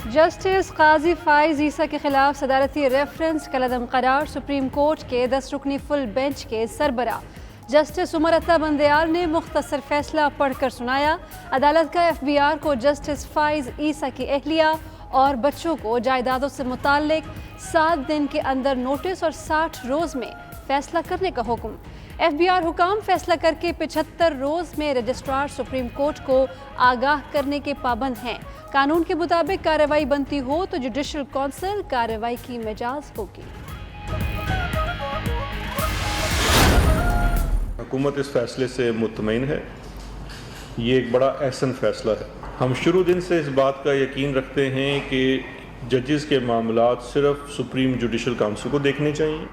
Justice काजी फाइज ईसा के खिलाफ सदारती reference कलअदम करार। सुप्रीम कोर्ट के 10 रुकनी फुल बेंच के सरबरा जस्टिस उमर अता बंदयाल ने मुख्तसर फैसला पढ़कर सुनाया। अदालत का FBI को जस्टिस फाइज ईसा की अहलिया और बच्चों को जायदादों से मुताल्लिक 7 दिन के अंदर नोटिस और 60 रोज़ में फैसला करने का हुक्म। FBI हुकाम फैसला करके 75 रोज़ में रजिस्ट्रार सुप्रीम कोर्ट को आगाह करने के पाबंद हैं। कानून के मुताबिक कार्रवाई बनती हो तो जुडिशल कौंसिल कार्रवाई की मिजाज होगी। हुकूमत इस फैसले से मुतमईन है। ये एक बड़ा अहसन फैसला है। हम शुरू दिन से इस बात का यकीन रखते हैं कि जजेस के मामलात सिर्फ सुप्रीम जुडिशल काउंसिल को देखने चाहिए।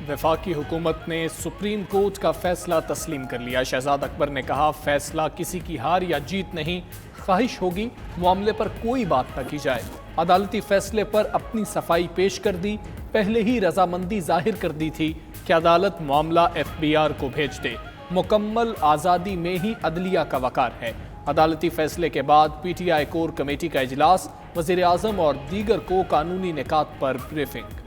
वफाकी हुकूमत ने सुप्रीम कोर्ट का फैसला तस्लीम कर लिया। शहजाद अकबर ने कहा, फैसला किसी की हार या जीत नहीं, ख्वाहिश होगी मामले पर कोई बात न की जाए। अदालती फैसले पर अपनी सफाई पेश कर दी। पहले ही रजामंदी जाहिर कर दी थी कि अदालत मामला FBI को भेज दे। मुकम्मल आज़ादी में ही अदलिया का वकार है। अदालती फैसले के बाद PTI कोर कमेटी का इजलास, वज़ीर आज़म और दीगर को कानूनी निकात पर ब्रीफिंग।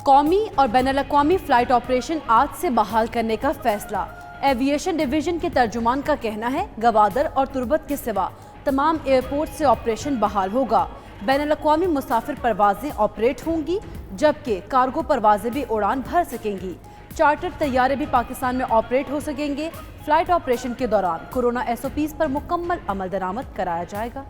कौमी और बैनुल-अक़वामी फ़्लाइट ऑपरेशन आज से बहाल करने का फैसला। एविएशन डिवीज़न के तर्जुमान का कहना है, गवादर और तुर्बत के सिवा तमाम एयरपोर्ट से ऑपरेशन बहाल होगा। बैनुल-अक़वामी मुसाफिर परवाज़ें ऑपरेट होंगी, जबकि कार्गो परवाज़ें भी उड़ान भर सकेंगी। चार्टर तैयारे भी पाकिस्तान में ऑपरेट हो सकेंगे। फ़्लाइट ऑपरेशन के दौरान कोरोना SOPs पर मुकम्मल अमल दरामद कराया जाएगा।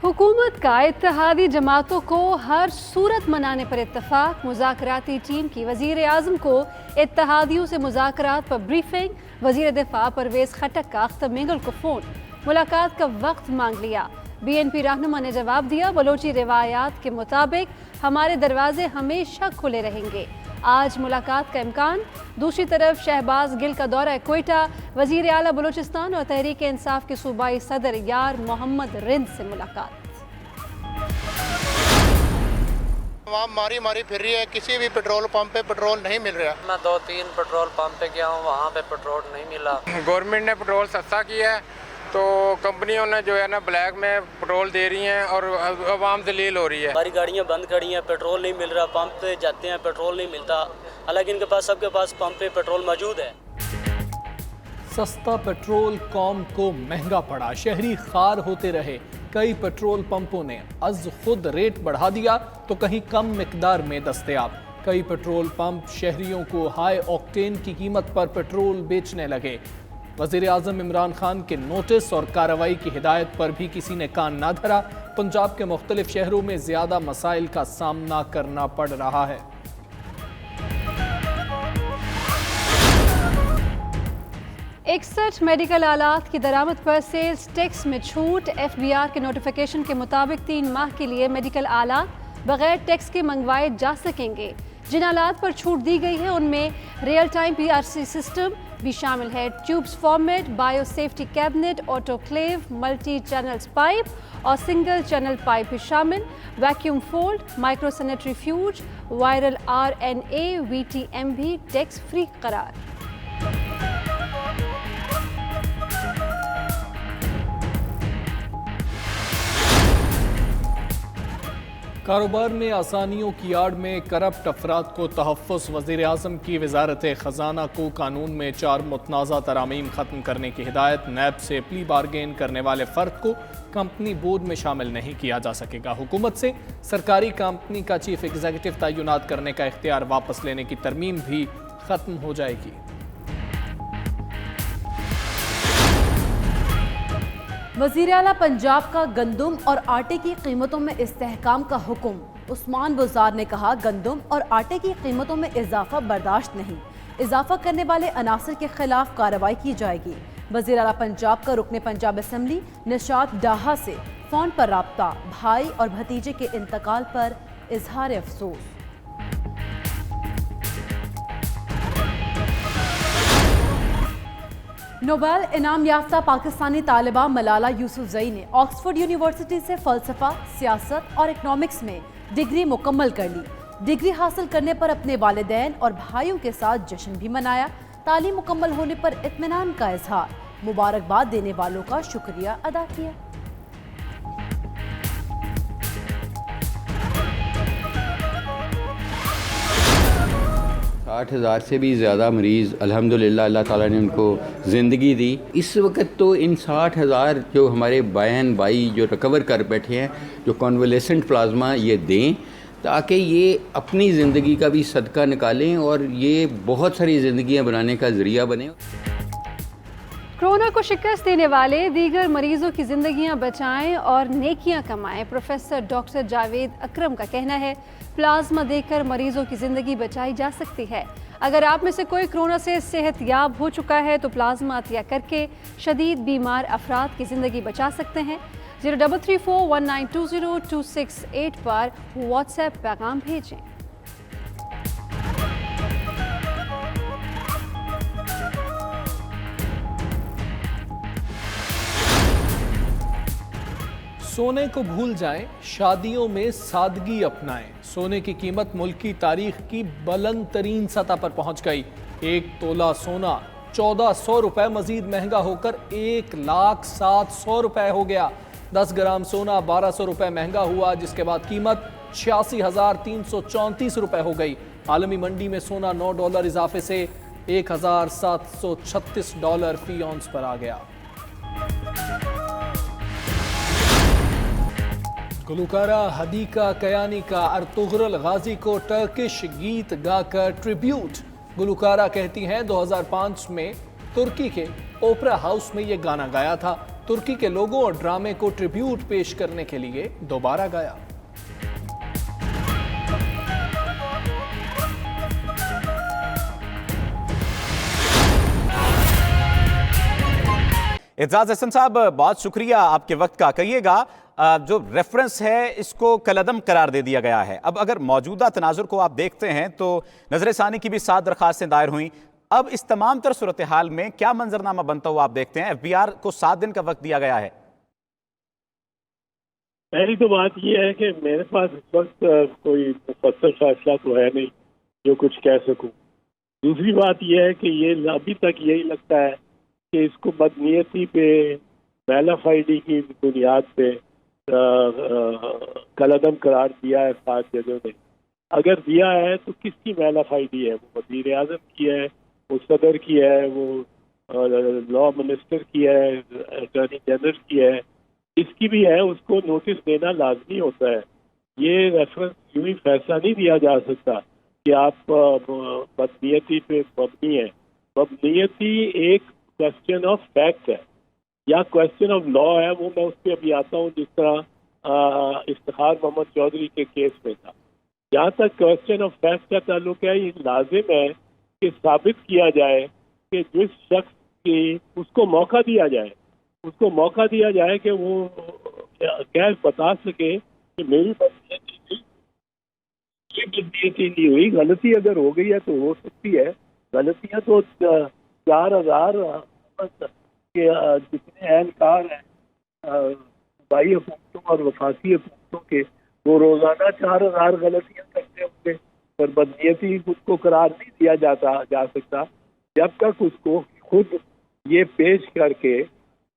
हुकूमत का इत्तेहादी जमातों को हर सूरत मनाने पर इत्तफाक। मुज़ाकराती टीम की वज़ीर आज़म को इत्तेहादियों से मुज़ाकरात पर ब्रीफिंग। वज़ीर दिफा परवेज़ खटक का अख्तर मिंगल को फ़ोन, मुलाकात का वक्त मांग लिया। BNP रहनुमा ने जवाब दिया, बलोची रिवायात के मुताबिक हमारे दरवाजे हमेशा खुले रहेंगे। आज मुलाकात का इम्कान। दूसरी तरफ शहबाज गिल का दौरा क्वेटा। वज़ीर आला बलूचिस्तान और तहरीक इंसाफ के सूबाई सदर यार मोहम्मद रिंद से मुलाकात। आवाम मारी फिर रही है, किसी भी पेट्रोल पंप पे पेट्रोल नहीं मिल रहा। मैं 2-3 पेट्रोल पंप पे गया हूँ, वहाँ पे पेट्रोल नहीं मिला। गवर्नमेंट ने पेट्रोल सस्ता किया है तो कंपनियों ने जो है ना ब्लैक में पेट्रोल दे रही हैं और आवाम दलील हो रही है। हमारी गाड़ियाँ बंद खड़ी हैं, पेट्रोल नहीं मिल रहा। पंप पे जाते हैं, पेट्रोल नहीं मिलता। हालांकि इनके पास, सबके पास पंप पे पेट्रोल मौजूद है। सस्ता पेट्रोल कौम को महंगा पड़ा, शहरी खार होते रहे। कई पेट्रोल पंपों ने अज खुद रेट बढ़ा दिया तो कहीं कम मिकदार में दस्तयाब। कई पेट्रोल पंप शहरियों को हाई ऑक्टेन की कीमत पर पेट्रोल बेचने लगे। वज़ीर आज़म इमरान खान के नोटिस और कार्रवाई की हिदायत पर भी किसी ने कान ना धरा। पंजाब के मुख्तलिफ शहरों में ज़्यादा मसाइल का सामना करना पड़ रहा है। इकसठ मेडिकल आलात की दरामद पर सेल्स टैक्स में छूट। FBI के नोटिफिकेशन के मुताबिक 3 माह के लिए मेडिकल आलात बगैर टैक्स के मंगवाए जा सकेंगे। जिन आलात पर छूट दी गई है उनमें रियल टाइम PRC सिस्टम भी शामिल है। Tubes format, bio safety cabinet, autoclave, multi channels pipe और सिंगल चैनल पाइप भी शामिल। Vacuum fold, micro sanitary fuse, viral RNA VTM भी टैक्स फ्री करार। कारोबार में आसानियों की आड़ में करप्ट अफराद को तहफ़्फ़ुज़। वज़ीर आज़म की वज़ारत ख़ज़ाना को कानून में 4 मुतनाज़ा तरामीम ख़त्म करने की हिदायत। नैब से प्ली बारगेन करने वाले फ़र्द को कंपनी बोर्ड में शामिल नहीं किया जा सकेगा। हुकूमत से सरकारी कंपनी का चीफ एग्जीक्यूटिव तैनात करने का इख्तियार वापस लेने की तरमीम भी ख़त्म हो जाएगी। वज़ीर आला पंजाब का गंदम और आटे की कीमतों में इस्तेहकाम का हुक्म। उस्मान बुज़ार ने कहा, गंदम और आटे की कीमतों में इजाफा बर्दाश्त नहीं। इजाफा करने वाले अनासर के खिलाफ कार्रवाई की जाएगी। वज़ीर आला पंजाब का रुकने पंजाब असम्बली निशात डाहा से फ़ोन पर राब्ता। भाई और भतीजे के इंतकाल पर इजहार अफसोस। नोबेल इनाम याफ्ता पाकिस्तानी तालिबा मलाला यूसुफजई ने ऑक्सफोर्ड यूनिवर्सिटी से फ़लसफ़ा, सियासत और इकनॉमिक्स में डिग्री मुकम्मल कर ली। डिग्री हासिल करने पर अपने वालिदैन और भाइयों के साथ जश्न भी मनाया। तालीम मुकम्मल होने पर इत्मीनान का इजहार, मुबारकबाद देने वालों का शुक्रिया अदा किया। आठ हज़ार से भी ज़्यादा मरीज़ अल्हम्दुलिल्लाह अल्लाह ताला ने उनको ज़िंदगी दी। इस वक्त तो इन 60,000 जो हमारे बहन भाई जो रिकवर कर बैठे हैं, जो कॉन्वलेसेंट प्लाज्मा ये दें, ताकि ये अपनी ज़िंदगी का भी सदका निकालें और ये बहुत सारी ज़िंदगियां बनाने का ज़रिया बने। कोरोना को शिकस्त देने वाले दीगर मरीजों की जिंदगियां बचाएं और नेकियां कमाएं। प्रोफेसर डॉक्टर जावेद अकरम का कहना है, प्लाज्मा देकर मरीजों की ज़िंदगी बचाई जा सकती है। अगर आप में से कोई कोरोना से सेहतयाब हो चुका है तो प्लाज्मा अतिया करके शदीद बीमार अफराद की ज़िंदगी बचा सकते हैं। 0334192026 पर व्हाट्सएप पैगाम भेजें। सोने को भूल जाएं, शादियों में सादगी अपनाएं। सोने की कीमत मुल्क की तारीख की बुलंद तरीन सतह पर पहुंच गई। 1 तोला सोना 1400 रुपए मजीद महंगा होकर 1,07,100 रुपए हो गया। 10 ग्राम सोना 1200 रुपए महंगा हुआ, जिसके बाद कीमत 86,334 रुपए हो गई। आलमी मंडी में सोना $9 इजाफे से $1,736 फी औंस पर आ गया। गुलकारा हदीका कयानी का अर्तुगरुल गाजी को टर्किश गीत गाकर ट्रिब्यूट। गुलकारा कहती हैं 2005 में तुर्की के ओपेरा हाउस में ये गाना गाया था। तुर्की के लोगों और ड्रामे को ट्रिब्यूट पेश करने के लिए दोबारा गाया। एजाज हसन साहब, बहुत शुक्रिया आपके वक्त का। कहिएगा, जो रेफरेंस है इसको कलअदम करार दे दिया गया है। अब अगर मौजूदा तनाजुर को आप देखते हैं तो नजर सानी की भी 7 दरखास्तें दायर हुई। अब इस तमाम तर सूरत हाल में क्या मंजरनामा बनता हुआ आप देखते हैं? FBI को 7 दिन का वक्त दिया गया है। पहली तो बात यह है कि मेरे पास इस वक्त कोई मुफस्सल फैसला तो है नहीं जो कुछ कह सकूं। दूसरी बात यह है कि ये अभी तक यही लगता है कि इसको बदनीयती पे, मैलाफाइडी की बुनियाद पे कलअदम करार दिया है 7 जजों ने। अगर दिया है तो किसकी मैलाफाइडी है? वो वज़ीर आज़म की है, वो सदर की है, वो लॉ मिनिस्टर की है, अटॉर्नी जनरल की है, इसकी भी है। उसको नोटिस देना लाजमी होता है। ये रेफरेंस यूं ही फैसला नहीं दिया जा सकता कि आप बदनीयती पे मबनी है। मबनीयती एक क्वेश्चन ऑफ फैक्ट है या क्वेश्चन ऑफ लॉ है। वो मैं उस पर अभी आता हूँ, जिस तरह इफ्तिखार मोहम्मद चौधरी के केस में था। जहाँ तक क्वेश्चन ऑफ फैक्ट का ताल्लुक है, ये लाजिम है कि साबित किया जाए कि जिस शख्स की उसको मौका दिया जाए कि वो क्या बता सके कि मेरी बदनीयती नहीं हुई। गलती अगर हो गई है तो हो सकती है। गलतियाँ तो 4,000 के जितने एहलकार हैं सूबाई हुकूमतों और वफाकी हुकूमतों के, वो रोज़ाना 4,000 गलतियाँ करते होंगे, पर बदनीयती उसको करार नहीं दिया जा सकता जब तक उसको खुद ये पेश करके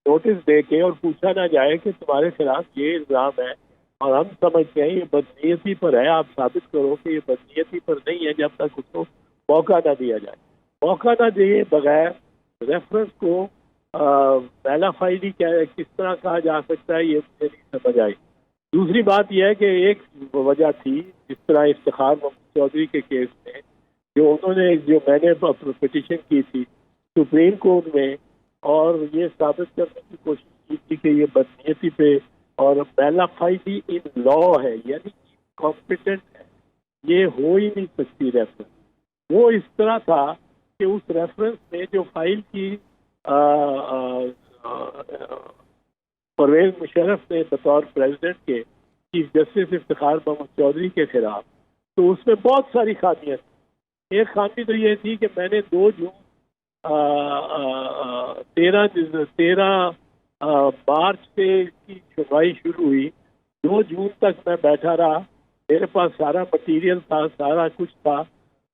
नोटिस दे के और पूछा ना जाए कि तुम्हारे खिलाफ ये इल्ज़ाम है और हम समझते हैं ये बदनीयती पर है, आप साबित करो कि ये बदनीयती पर नहीं है। जब तक उसको मौका ना दिया जाए, मौका ना दिए बगैर रेफरेंस को मैलाफाइडी किस तरह कहा जा सकता है, ये मुझे नहीं समझ आई। दूसरी बात यह है कि एक वजह थी, जिस तरह इफ्तिखार मोहम्मद चौधरी के केस में जो मैंने पिटीशन की थी सुप्रीम कोर्ट में, और ये साबित करने की कोशिश की थी कि ये बदनीयती पे और मैलाफाइडी इन लॉ है, यानी कॉम्पिटेंट है, ये हो ही नहीं सकती रेफरेंस। वो इस तरह था कि उस रेफरेंस में जो फाइल की परवेज मुशर्रफ ने बतौर प्रेसिडेंट के चीफ जस्टिस इफ्तिखार मोहम्मद चौधरी के खिलाफ, तो उसमें बहुत सारी खामियां थी। एक खामी तो ये थी कि मैंने 2 जून 13 मार्च से इसकी सुनवाई शुरू हुई। 2 जून तक मैं बैठा रहा میرے پاس سارا مٹیریل تھا, سارا کچھ تھا,